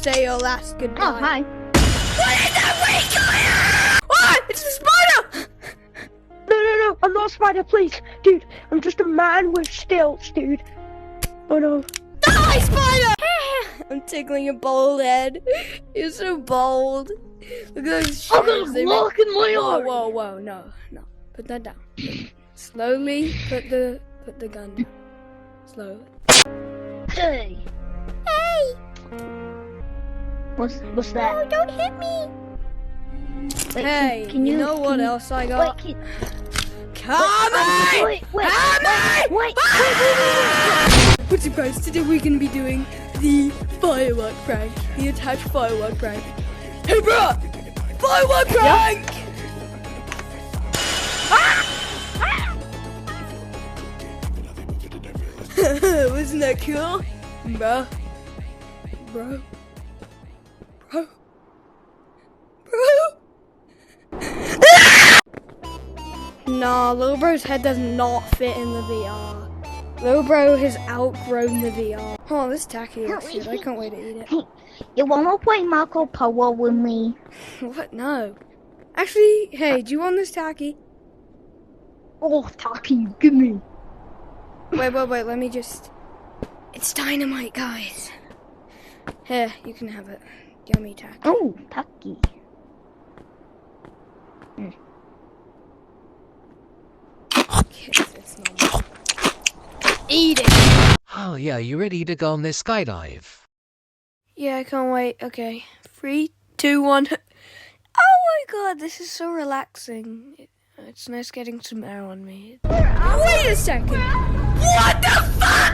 say your last goodbye. Oh, hi. What is that? Where are you going? What? It's a spider! No, I'm not a spider, please. Dude, I'm just a man with stilts, dude. Oh no. Die, spider! I'm tickling your bald head. You're so bold. Look at those I'm shins. gonna block in my arm. Whoa, no. Put that down. Slowly put the gun down. Slowly. Hey. What's that? Oh, don't hit me. Wait, Hey, can you know what can else I got? Wait, Come wait. Wait! What's up, guys? Today we're gonna be doing the firework prank. The attached firework prank. Hey, bro! Firework prank! Wasn't that cool? Bro. Nah, Lil Bro's head does not fit in the VR. Lil Bro has outgrown the VR. Oh, this tacky looks good. I can't wait to eat it. You wanna play Marco Polo with me? What? No. Actually, hey, do you want this tacky? Oh, Taki, give me. Wait, let me just... It's dynamite, guys. Here, you can have it. Yummy tacky. Oh, Taki. It's not... Eat it! Oh yeah, you ready to go on this skydive? Yeah, I can't wait. Okay. 3, 2, 1. Oh my god, this is so relaxing. It's nice getting some air on me. Wait a second! What the fuck?